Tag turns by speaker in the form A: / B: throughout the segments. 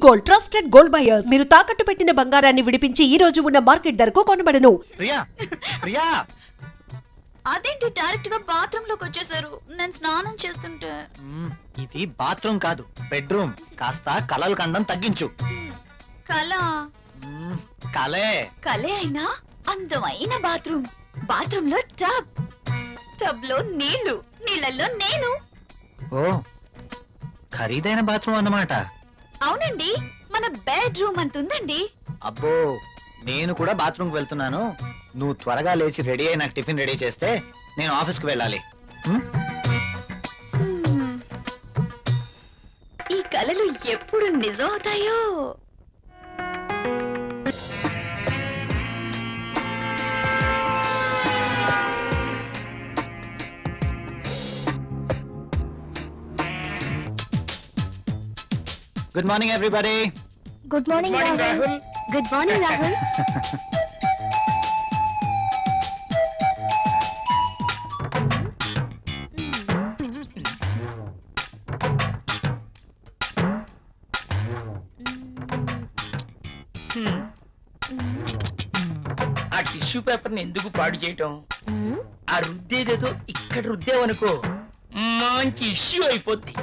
A: Gold, trusted gold buyers. మీరు తాకట్టు పెట్టిన బంగారాన్ని విడిపించి ఈ రోజు ఉన్న మార్కెట్ ధరకు కొనబడను.
B: ప్రియా ప్రియా
C: అదేంటి డైరెక్ట్ గా బాత్రూమ్ లోకి వచ్చేసారు? నేను స్నానం చేస్తుంటే.
B: ఇది బాత్రూమ్ కాదు, బెడ్రూమ్. కాస్త కలలు కండం తగ్గించు.
C: కళ
B: కలే
C: కలే అయినా అందమైన బాత్రూమ్. బాత్రూమ్ లో టబ్, టబ్ లో నీళ్లు, నీళ్ళల్లో నేను.
B: ఓ, ఖరీదైన బాత్రూమ్ అన్నమాట.
C: అవునండి, మన బెడ్రూమ్ అంతుందండి.
B: అబ్బో, నేను కూడా బాత్రూమ్ కి వెళ్తున్నాను. నువ్వు త్వరగా లేచి రెడీ అయి నాకు టిఫిన్ రెడీ చేస్తే నేను ఆఫీస్ కి వెళ్ళాలి.
C: ఈ కలలు ఎప్పుడు నిజం అవుతాయో.
B: Good morning everybody.
C: Good morning Rahul. Good morning Rahul.
D: ఆ టిష్యూ పేపర్ ని ఎందుకు పాడు చేయటం? ఆ రుద్దేదేదో ఇక్కడ రుద్దేవనుకో మంచి ఇష్యూ అయిపోద్ది.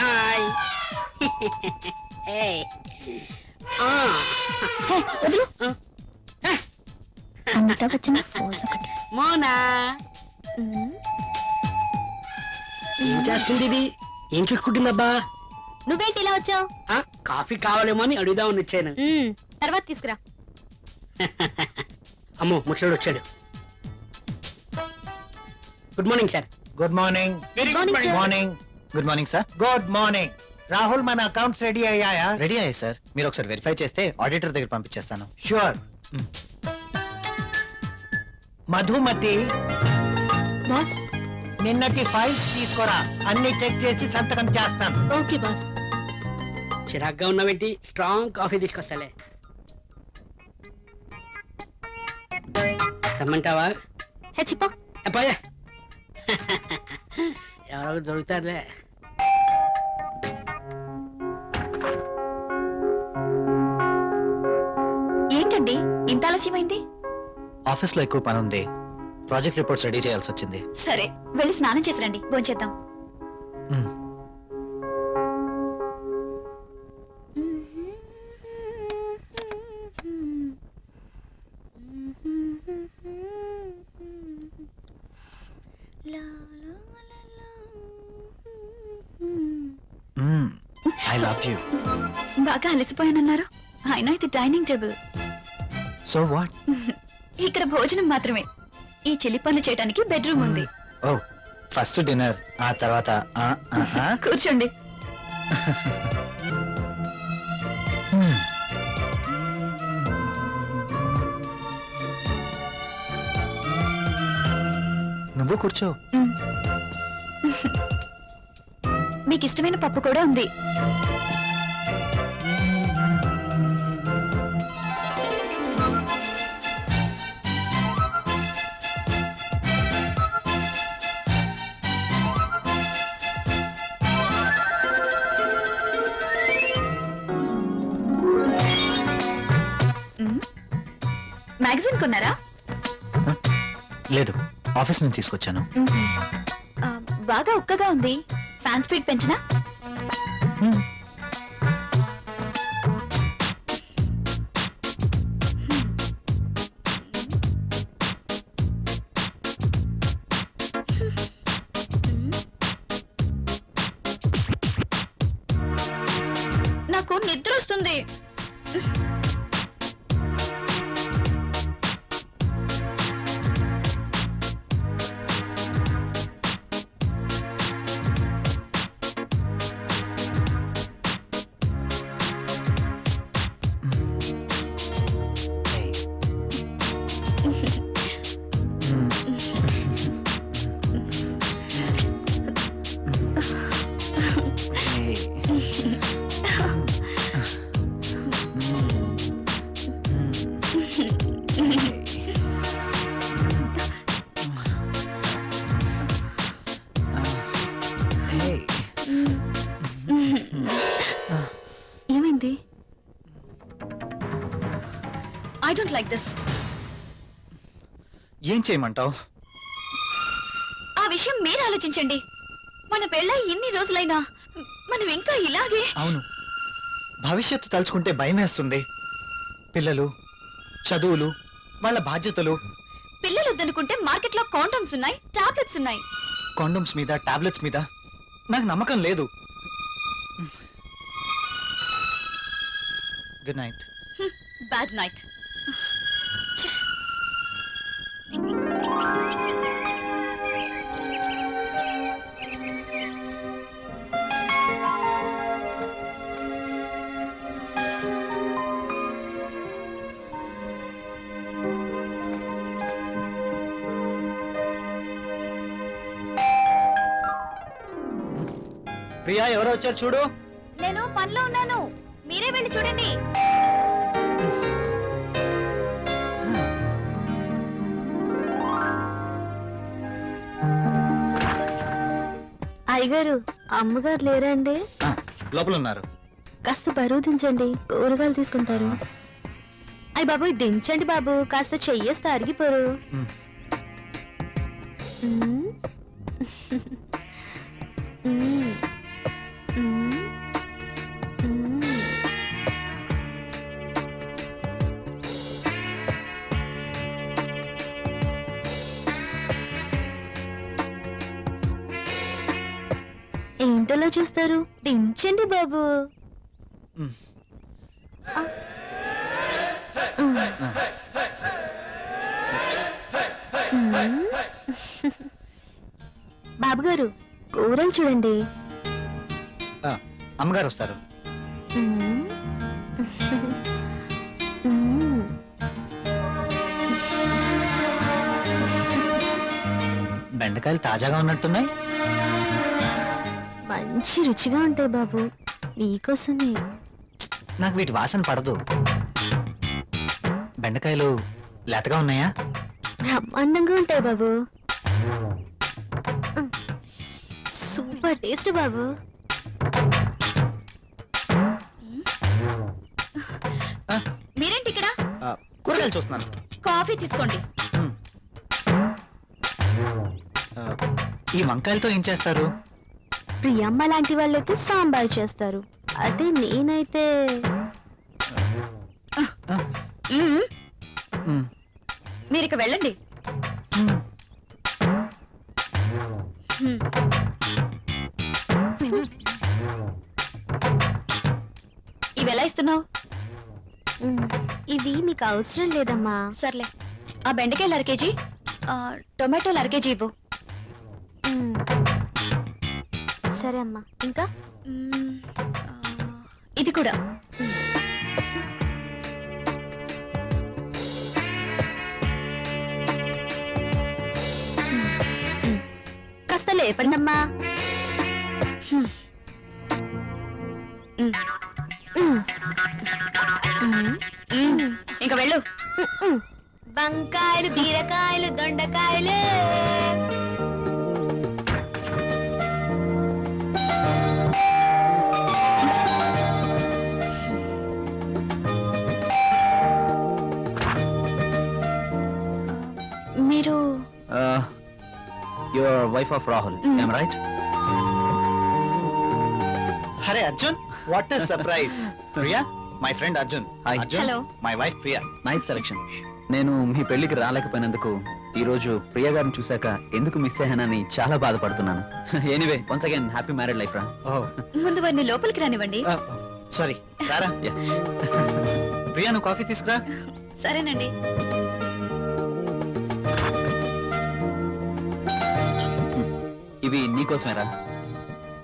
D: హాయ్.
C: అమితాబ్ బచ్చన్ ఫోజ్ ఒకటి.
D: మోనా ఏం చేస్తుంది ఇది? ఏం చూసుకుంటుందబ్బా?
C: నువ్వేంటి ఇలా వచ్చావు?
D: కాఫీ కావాలేమో అని అడుగుదామని వచ్చాను.
C: తర్వాత తీసుకురా.
D: అమ్మో, ముసలోడు వచ్చాడు. Good morning sir.
B: Good morning.
D: Very
C: Morning, sir.
B: Morning. Good morning sir.
E: Good morning. Rahul, మన అకౌంట్స్ రెడీ అయ్యాయా?
B: రెడీ అయ్యాయి సార్. మీరు ఒకసారి వెరిఫై చేస్తే ఆడిటర్ దగ్గర పంపించేస్తాను.
E: షూర్. మధుమతి,
C: బాస్.
E: నిన్నటి ఫైల్స్ తీసుకురా. అన్ని చెక్ చేసి సంతకం చేస్తాను.
C: Okay boss.
D: చిరాగ్గా ఉన్నావేంటి? Strong coffee తీసుకొస్తాలే. రమ్మంటావా?
C: హెచ్చిపో.
D: పోయా. ఎవరో దొరుకుతారులే.
C: ఏంటండి ఇంత ఆలస్యమైంది?
B: ఆఫీస్ లో ఎక్కువ పని ఉంది. ప్రాజెక్ట్ రిపోర్ట్స్ రెడీ చేయాల్సి వచ్చింది.
C: సరే, వెళ్ళి స్నానం చేసి రండి, భోంచేద్దాం.
B: మ్మ్. I love you.
C: బాగా అలసిపోయానన్నారు. అయినా ఇది డైనింగ్ టేబుల్.
B: So what?
C: ఇక్కడ భోజనం మాత్రమే. ఈ చిలి పనులు చేయడానికి బెడ్రూమ్ ఉంది.
B: Oh, ఫస్ట్ డిన్నర్, ఆ తర్వాత
C: కూర్చోండి.
B: నువ్వు కూర్చో.
C: మీకు ఇష్టమైన పప్పు కూడా ఉంది. మ్యాగజైన్ కొన్నారా?
B: లేదు, ఆఫీస్ నుంచి తీసుకొచ్చాను.
C: బాగా ఉక్కగా ఉంది. ఫ్యాన్ స్పీడ్ పెంచినా? నాకు నిద్ర వస్తుంది.
B: Hey.
C: I don't like this.
B: ఏం చేయమంటావు?
C: ఆ విషయం మీరు ఆలోచించండి. మన పెళ్ళై ఇన్ని రోజులైనా మనం ఇంకా ఇలాగే.
B: అవును, భవిష్యత్తు తలుచుకుంటే భయం వేస్తుంది. పిల్లలు, చదువులు, వాళ్ళ బాధ్యతలు.
C: పిల్లలు వద్దనుకుంటే మార్కెట్ లో కాండమ్స్ ఉన్నాయి, టాబ్లెట్స్ ఉన్నాయి.
B: కాండోమ్స్ మీద, టాబ్లెట్స్ మీద నాకు నమ్మకం లేదు. Good night.
C: Bad night.
B: Priya, ఎవరో వచ్చారు చూడు.
C: నేను పనిలో ఉన్నాను, మీరే వెళ్ళి చూడండి.
F: అయ్యగారు, అమ్మగారు లేరండి?
B: ఆ, లోపల ఉన్నారు.
F: కాస్త బరువు దించండి, కూరగాయలు తీసుకుంటారు. అయ్య బాబు, దించండి బాబు, కాస్త చెయ్యేస్తే అరిగిపోరు.
B: మ్.
F: మ్. మ్. మ్. మ్. ఏంటలా చూస్తారు? దించండి బాబు.
B: మ్.
F: బాబు గారు, కూరలు చూడండి.
B: ఆ, అమ్మగారు వస్తారు.
F: మ్మ్. మ్మ్.
B: బెండకాయలు తాజాగా ఉన్నట్టున్నాయి.
F: మంచి రుచిగా ఉంటాయి బాబు, మీకోసమే.
B: నాకు వీటి వాసన పడదు. బెండకాయలు లేతగా ఉన్నాయా?
F: బ్రహ్మాండంగా ఉంటాయి బాబు. సూపర్ టేస్ట్ బాబు.
C: మీరేంటి ఇక్కడ?
B: ఆ, కూరగాయలు చూస్తున్నాను.
C: కాఫీ తీసుకోండి.
B: మ్. ఆ, ఈ వంకాయలతో ఏం చేస్తారు?
F: ప్రియమ్మ లాంటి వాళ్ళైతే సాంబార్ చేస్తారు, అదే నేనైతే
C: మ్మ్.
B: మ్.
C: మీరు ఇక వెళ్ళండి.
B: మ్.
C: మ్మ్. ఇవి ఎలా ఇస్తున్నావు?
F: ఇవి మీకు అవసరం లేదమ్మా.
C: సర్లే, ఆ బెండకాయలు 1/2 కేజీ, టొమాటోలు 1/2 కేజీ ఇవ్వు.
F: మ్మ్. సరే అమ్మా, ఇంకా
C: మ్మ్. ఇది కూడా. కాస్త లేపండి అమ్మా.
F: మ్మ్. మ్మ్.
C: ఇంకా వెళ్ళు.
F: వంకాయలు, బీరకాయలు, దొండకాయలు.
C: మీరు
B: your wife of Rahul, I'm right? అరే Arjun, what is surprise. Priya, my friend Arjun. Arjun,
C: Hello.
B: My wife Priya.
G: Nice selection. నేను మీ పెళ్లికి రాలేకపోయినందుకు ఈ రోజు ప్రియ గారిని చూశాక ఎందుకు మిస్ అయ్యానని చాలా బాధపడుతున్నాను. Anyway, once again happy married life రా.
C: ముందు వారిని లోపలికి రానివ్వండి.
B: సారీ, రారా. ప్రియా, నువ్వు కాఫీ తీసుకురా.
C: సరేనండి.
G: ఇవి నీకోసమేరా.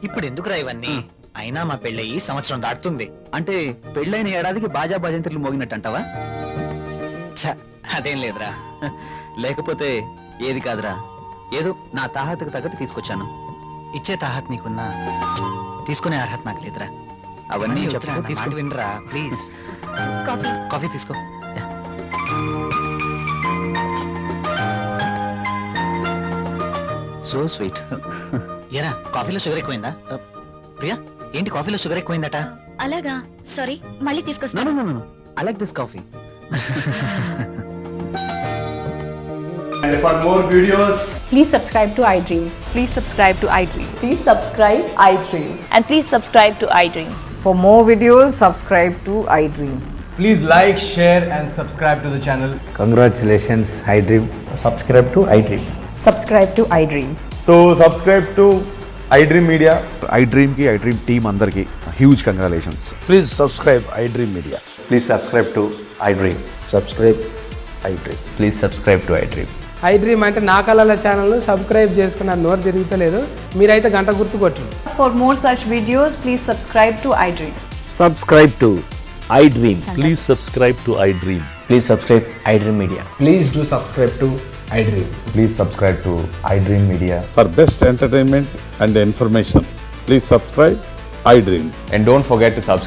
B: ఇప్పుడు ఎందుకురా ఇవన్నీ? అయినా మా పెళ్ళయి సంవత్సరం దాటుతుంది.
G: అంటే పెళ్ళైన ఏడాదికి బాజా భజంత్రులు మోగినట్టు అంటావా?
B: ఛ, అదేం లేదురా.
G: లేకపోతే ఏది కాదురా, ఏదో నా తాహతకు తగ్గట్టు తీసుకొచ్చాను.
B: ఇచ్చే తాహత్ నీకున్నా, తీసుకునే అర్హత నాకు లేదురా.
G: అవన్నీ
B: వద్దురా,
G: చెప్పు,
B: నా
G: తీసుకో.
B: మాట వినరా ప్లీజ్.
C: కాఫీ.
B: కాఫీ తీసుకో.
G: So sweet.
B: ఏరా, కాఫీలో షుగర్ ఎక్కువైందా? ప్రియా, ఏంటి కాఫీలో షుగర్ ఎక్కువైందట?
C: అలాగా, సారీ, మళ్ళీ
G: నో
C: తీసుకొస్తాను.
G: No no no, I like this coffee.
H: And for more videos,
I: Please subscribe to iDream.
C: Please subscribe to iDream.
I: Please subscribe iDream.
C: And please subscribe to iDream.
I: For more videos, subscribe to iDream.
H: please like, share, and subscribe to the channel.
B: Congratulations iDream.
H: Subscribe to iDream.
I: Subscribe to iDream.
H: So subscribe to iDream Media.
J: iDream కి iDream team అందరికి huge congratulations.
B: Please subscribe iDream media.
H: Please subscribe to iDream.
B: Subscribe iDream.
H: Please subscribe to iDream.
I: iDream అంటే నా కళల channel subscribe చేసుకున్న నోరు తిరుగుతలేదు. మీరైతే గంట గుర్తు కొట్టండి.
C: For more such videos, please subscribe to iDream.
E: Subscribe to iDream.
J: Please subscribe to iDream.
H: Please subscribe iDream Media. Please do subscribe to iDream.
J: Please subscribe to iDream Media.
K: For best entertainment and information, please subscribe iDream.
H: And don't forget to subscribe